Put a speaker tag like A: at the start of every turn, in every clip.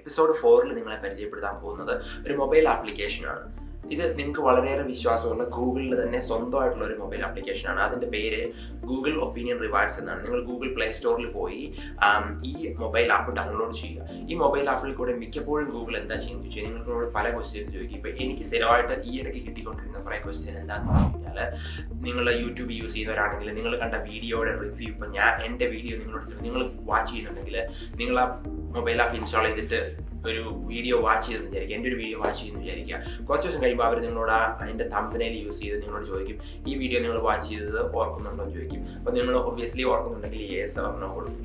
A: Episode 4-ൽ നിങ്ങളെ പരിചയപ്പെടുത്താൻ പോകുന്നത് ഒരു മൊബൈൽ ആപ്ലിക്കേഷനാണ്. ഇത് നിങ്ങൾക്ക് വളരെയേറെ വിശ്വാസമുള്ള ഗൂഗിളിൽ തന്നെ സ്വന്തമായിട്ടുള്ള ഒരു മൊബൈൽ ആപ്ലിക്കേഷനാണ്. അതിൻ്റെ പേര് ഗൂഗിൾ ഒപ്പീനിയൻ റിവാർഡ്സ് എന്നാണ്. നിങ്ങൾ ഗൂഗിൾ പ്ലേ സ്റ്റോറിൽ പോയി ഈ മൊബൈൽ ആപ്പ് ഡൗൺലോഡ് ചെയ്യുക. ഈ മൊബൈൽ ആപ്പിൽ കൂടെ മിക്കപ്പോഴും ഗൂഗിൾ എന്താ ചെയ്യുന്നത് ചോദിച്ചാൽ നിങ്ങളോട് പല ക്വസ്റ്റ്യൻ ചോദിക്കും. ഇപ്പോൾ എനിക്ക് സ്ഥിരമായിട്ട് ഈ ഇടയ്ക്ക് കിട്ടിക്കൊണ്ടിരുന്ന കുറേ ക്വസ്റ്റ്യൻ എന്താണെന്ന് വെച്ച് കഴിഞ്ഞാൽ, നിങ്ങൾ യൂട്യൂബ് യൂസ് ചെയ്യുന്നവരാണെങ്കിൽ നിങ്ങൾ കണ്ട വീഡിയോയുടെ റിവ്യൂ, ഇപ്പം എൻ്റെ വീഡിയോ നിങ്ങൾ വാച്ച് ചെയ്യുന്നുണ്ടെങ്കിൽ നിങ്ങൾ ആ മൊബൈൽ ആപ്പ് ഇൻസ്റ്റാൾ ചെയ്തിട്ട് ഒരു വീഡിയോ വാച്ച് ചെയ്തെന്ന് വിചാരിക്കുക, എൻ്റെ ഒരു വീഡിയോ വാച്ച് ചെയ്യുന്നു വിചാരിക്കുക. കുറച്ച് ദിവസം കഴിയുമ്പോൾ അവർ നിങ്ങളോട് അതിൻ്റെ തമ്പനയിൽ യൂസ് ചെയ്ത് നിങ്ങളോട് ചോദിക്കും, ഈ വീഡിയോ നിങ്ങൾ വാച്ച് ചെയ്തത് ഓർക്കുന്നുണ്ടോ എന്ന് ചോദിക്കും. അപ്പോൾ നിങ്ങൾ ഒബ്വിയസ്ലി ഓർക്കുന്നുണ്ടെങ്കിൽ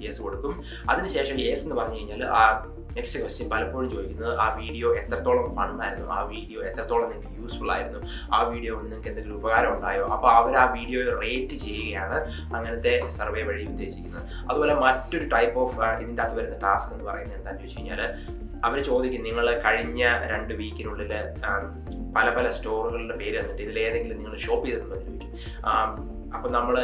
A: യെസ് കൊടുക്കും. അതിനുശേഷം യെസ് എന്ന് പറഞ്ഞു കഴിഞ്ഞാൽ ആ നെക്സ്റ്റ് ക്വസ്റ്റ്യൻ പലപ്പോഴും ചോദിക്കുന്നത് ആ വീഡിയോ എത്രത്തോളം ഫണ്ണായിരുന്നു, ആ വീഡിയോ എത്രത്തോളം നിങ്ങൾക്ക് യൂസ്ഫുൾ ആയിരുന്നു, ആ വീഡിയോ കൊണ്ട് നിങ്ങൾക്ക് എന്തെങ്കിലും ഉപകാരം ഉണ്ടായോ. അപ്പോൾ അവർ ആ വീഡിയോ റേറ്റ് ചെയ്യുകയാണ് അങ്ങനത്തെ സർവേ വഴി ഉദ്ദേശിക്കുന്നത്. അതുപോലെ മറ്റൊരു ടൈപ്പ് ഓഫ് ഇതിൻ്റെ അകത്ത് വരുന്ന ടാസ്ക് എന്ന് പറയുന്നത് എന്താണെന്ന് ചോദിച്ചു കഴിഞ്ഞാൽ, അവർ ചോദിക്കും നിങ്ങൾ കഴിഞ്ഞ 2 വീക്കിനുള്ളിൽ പല സ്റ്റോറുകളുടെ പേര് തന്നിട്ട് ഇതിലേതെങ്കിലും നിങ്ങൾ ഷോപ്പ് ചെയ്തിട്ടുണ്ടോ എന്ന് ചോദിക്കും. അപ്പം നമ്മൾ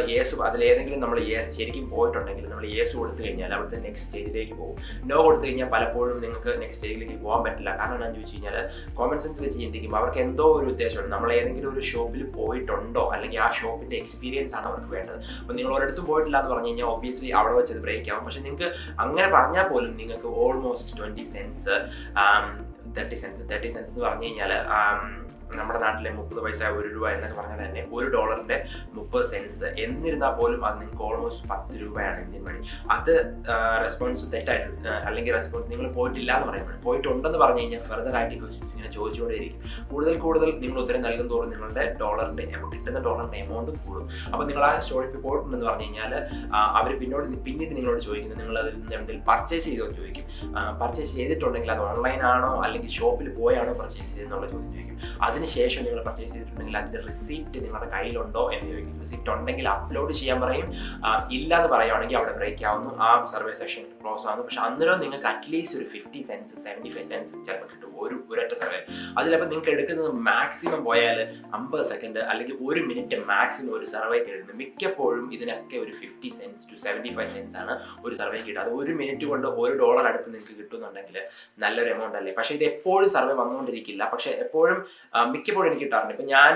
A: അതിലേതെങ്കിലും നമ്മൾ ശരിക്കും പോയിട്ടുണ്ടെങ്കിൽ നമ്മൾ കൊടുത്തു കഴിഞ്ഞാൽ അവിടുത്തെ നെക്സ്റ്റ് സ്റ്റേജിലേക്ക് പോകും. നോ കൊടുത്തു കഴിഞ്ഞാൽ പലപ്പോഴും നിങ്ങൾക്ക് നെക്സ്റ്റ് സ്റ്റേജിലേക്ക് പോകാൻ പറ്റില്ല. കാരണം എന്താണെന്ന് ചോദിച്ചു കഴിഞ്ഞാൽ, കോമൺ സെൻസ് വെച്ച് ചിന്തിക്കുമ്പോൾ അവർക്ക് എന്തോ ഒരു ഉദ്ദേശമുണ്ട്. നമ്മൾ ഏതെങ്കിലും ഒരു ഷോപ്പിൽ പോയിട്ടുണ്ടോ, അല്ലെങ്കിൽ ആ ഷോപ്പിൻ്റെ എക്സ്പീരിയൻസ് ആണ് അവർക്ക് വേണ്ടത്. അപ്പോൾ നിങ്ങൾ ഒരിടത്തും പോയിട്ടില്ല എന്ന് പറഞ്ഞു കഴിഞ്ഞാൽ ഒബ്വിയസ്ലി അവിടെ വെച്ചത് ബ്രേക്ക് ആവും. പക്ഷേ നിങ്ങൾക്ക് അങ്ങനെ പറഞ്ഞാൽ പോലും നിങ്ങൾക്ക് ഓൾമോസ്റ്റ് 20 സെൻസ് 30 സെൻസ് എന്ന് പറഞ്ഞു കഴിഞ്ഞാൽ നമ്മുടെ നാട്ടിലെ 30 പൈസ 1 രൂപ എന്നൊക്കെ പറഞ്ഞാൽ തന്നെ $1 30 സെൻസ് എന്നിരുന്നാൽ പോലും അത് നിങ്ങൾക്ക് ഓൾമോസ്റ്റ് 10 രൂപയാണ് ഇന്ത്യൻ മണി. അത് റെസ്പോൺസ് തെറ്റായിട്ട് അല്ലെങ്കിൽ റെസ്പോൺസ് നിങ്ങൾ പോയിട്ടില്ല എന്ന് പറയുമ്പോൾ, പോയിട്ടുണ്ടെന്ന് പറഞ്ഞു കഴിഞ്ഞാൽ ഫർദർ ആയിട്ട് ക്വസ്റ്റ്യൻസ് ഇങ്ങനെ ചോദിച്ചുകൊണ്ടേയിരിക്കും. കൂടുതൽ നിങ്ങൾ ഉത്തരം നൽകും തോറും നിങ്ങളുടെ കിട്ടുന്ന ഡോളറിൻ്റെ എമൗണ്ട് കൂടും. അപ്പോൾ നിങ്ങൾ ആ ഷോപ്പിൽ പോയിട്ടുണ്ടെന്ന് പറഞ്ഞു കഴിഞ്ഞാൽ അവർ പിന്നീട് നിങ്ങളോട് ചോദിക്കുന്നത് നിങ്ങൾ അതിൽ നിന്ന് എന്തെങ്കിലും പർച്ചേസ് ചെയ്തോ എന്ന് ചോദിക്കും. പർച്ചേസ് ചെയ്തിട്ടുണ്ടെങ്കിൽ അത് ഓൺലൈൻ ആണോ അല്ലെങ്കിൽ ഷോപ്പിൽ പോയാണോ പർച്ചേസ് ചെയ്തെന്നുള്ള ചോദ്യം ചോദിക്കും. അതിനുശേഷം നിങ്ങൾ പർച്ചേസ് ചെയ്തിട്ടുണ്ടെങ്കിൽ അതിൻ്റെ റിസീപ്റ്റ് നിങ്ങളുടെ കയ്യിലുണ്ടോ എന്ന് ചോദിക്കും. റിസീപ്റ്റ് ഉണ്ടെങ്കിൽ അപ്ലോഡ് ചെയ്യാൻ പറയും. ഇല്ല എന്ന് പറയുകയാണെങ്കിൽ അവിടെ ബ്രേക്ക് ആവുന്നു, ആ സർവേ സെഷൻ ക്ലോസ് ആവുന്നു. പക്ഷെ അന്നേരം നിങ്ങൾക്ക് അറ്റ്ലീസ്റ്റ് ഒരു 50 സെൻസ് 75 സെൻസ് ചിലപ്പോൾ കിട്ടും ഒരൊറ്റ സർവേ. അതിലപ്പോൾ നിങ്ങൾക്ക് എടുക്കുന്നത് മാക്സിമം പോയാൽ 50 സെക്കൻഡ് അല്ലെങ്കിൽ 1 മിനിറ്റ് മാക്സിമം ഒരു സർവേക്ക് എഴുതുന്നത്. മിക്കപ്പോഴും ഇതിനൊക്കെ ഒരു 50 സെൻസ് to 75 സെൻസ് ആണ് ഒരു സർവേക്ക് കിട്ടുക. അത് 1 മിനിറ്റ് കൊണ്ട് $1 അടുത്ത് നിങ്ങൾക്ക് കിട്ടുന്നുണ്ടെങ്കിൽ നല്ലൊരു എമൗണ്ട് അല്ലേ. പക്ഷേ ഇത് എപ്പോഴും സർവേ വന്നുകൊണ്ടിരിക്കില്ല. പക്ഷേ മിക്കപ്പോഴും എനിക്ക് കിട്ടാറുണ്ട്. ഇപ്പം ഞാൻ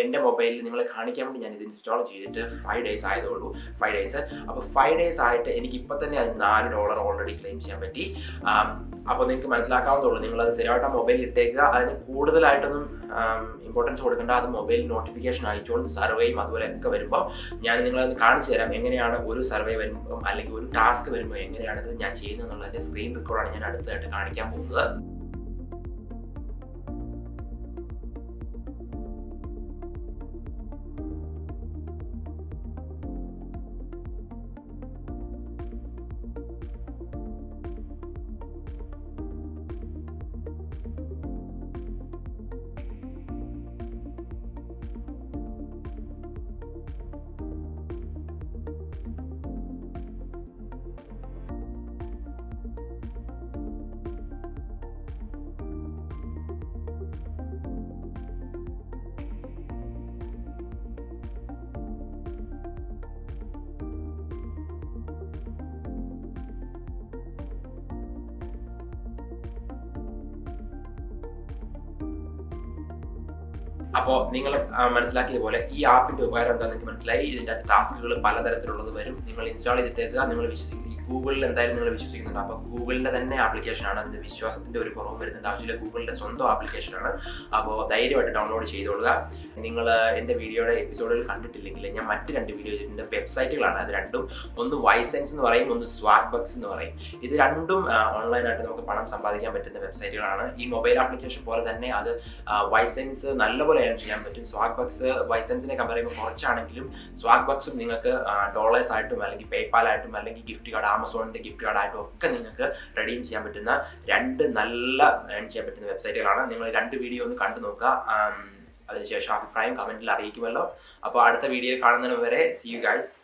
A: എൻ്റെ മൊബൈലിൽ നിങ്ങളെ കാണിക്കാൻ വേണ്ടി ഞാൻ ഇത് ഇൻസ്റ്റാൾ ചെയ്തിട്ട് 5 ഡേയ്സ് ആയതുള്ളൂ. 5 ഡേയ്സ്. അപ്പോൾ 5 ഡേയ്സ് ആയിട്ട് എനിക്ക് ഇപ്പം തന്നെ അത് $4 ഓൾറെഡി ക്ലെയിം ചെയ്യാൻ പറ്റി. അപ്പോൾ നിങ്ങൾക്ക് മനസ്സിലാക്കാവുന്നതുള്ളൂ. നിങ്ങളത് സ്ഥിരമായിട്ട് ആ മൊബൈലിൽ ഇട്ടേക്കുക. അതിന് കൂടുതലായിട്ടൊന്നും ഇമ്പോർട്ടൻസ് കൊടുക്കേണ്ട. അത് മൊബൈൽ നോട്ടിഫിക്കേഷൻ അയച്ചോളും. സർവേയും അതുപോലെ ഒക്കെ വരുമ്പോൾ ഞാൻ നിങ്ങളത് കാണിച്ചു തരാം എങ്ങനെയാണ് ഒരു സർവേ വരുമ്പോൾ അല്ലെങ്കിൽ ഒരു ടാസ്ക് വരുമ്പോൾ എങ്ങനെയാണത് ഞാൻ ചെയ്യുന്നത് എന്നുള്ളതിൻ്റെ സ്ക്രീൻ റെക്കോർഡാണ് ഞാൻ അടുത്തായിട്ട് കാണിക്കാൻ പോകുന്നത്. അപ്പോൾ നിങ്ങൾ മനസ്സിലാക്കിയ പോലെ ഈ ആപ്പിൻ്റെ ഉപകാരം എന്താണെന്ന് നിങ്ങൾക്ക് മനസ്സിലായി. ഇതിൻ്റെ ടാസ്കുകൾ പലതരത്തിലുള്ളത് വരും. നിങ്ങൾ ഇൻസ്റ്റാൾ ചെയ്തിട്ടേക്കുക. നിങ്ങൾ ഗൂഗിളിൽ എന്തായാലും നിങ്ങൾ വിശ്വസിക്കുന്നുണ്ട്. അപ്പോൾ ഗൂഗിളിൻ്റെ തന്നെ ആപ്ലിക്കേഷനാണ്. അതിൻ്റെ വിശ്വാസത്തിൻ്റെ ഒരു കുറവ് വരുന്നുണ്ട് ആവശ്യമില്ല. ഗൂഗിളിൻ്റെ സ്വന്തം ആപ്ലിക്കേഷനാണ്. അപ്പോൾ ധൈര്യമായിട്ട് ഡൗൺലോഡ് ചെയ്തോളുക. നിങ്ങൾ എൻ്റെ വീഡിയോയുടെ എപ്പിസോഡുകൾ കണ്ടിട്ടില്ലെങ്കിൽ ഞാൻ മറ്റ് 2 വീഡിയോ ചെയ്തിട്ടുണ്ട്. വെബ്സൈറ്റുകളാണ് അത് രണ്ടും. ഒന്ന് വൈസെൻസ് എന്ന് പറയും, ഒന്ന് സ്വാഗ്ബക്സ് എന്ന് പറയും. ഇത് രണ്ടും ഓൺലൈനായിട്ട് നമുക്ക് പണം സമ്പാദിക്കാൻ പറ്റുന്ന വെബ്സൈറ്റുകളാണ്. ഈ മൊബൈൽ ആപ്ലിക്കേഷൻ പോലെ തന്നെ അത് വൈസെൻസ് നല്ലപോലെ ഏൺ ചെയ്യാൻ പറ്റും. സ്വാഗ്ബക്സ് വൈസെൻസിനെ കമ്പയർ ചെയ്യുമ്പോൾ കുറച്ചാണെങ്കിലും സ്വാഗ്ബക്സും നിങ്ങൾക്ക് ഡോളേഴ്സ് ആയിട്ടും അല്ലെങ്കിൽ പേപ്പാൽ ആയിട്ടും അല്ലെങ്കിൽ ഗിഫ്റ്റ് കാർഡ് ആമസോണിൻ്റെ ഗിഫ്റ്റ് കാർഡായിട്ടും ഒക്കെ നിങ്ങൾക്ക് റെഡീം ചെയ്യാൻ പറ്റുന്ന 2 നല്ല ഏൺ ചെയ്യാൻ പറ്റുന്ന വെബ്സൈറ്റുകളാണ്. നിങ്ങൾ 2 വീഡിയോ ഒന്ന് കണ്ടു നോക്കുക. അതിനുശേഷം അഭിപ്രായം കമൻറ്റിൽ അറിയിക്കുമല്ലോ. അപ്പോൾ അടുത്ത വീഡിയോയിൽ കാണുന്നതിന് വരെ സീ യു ഗൈസ്.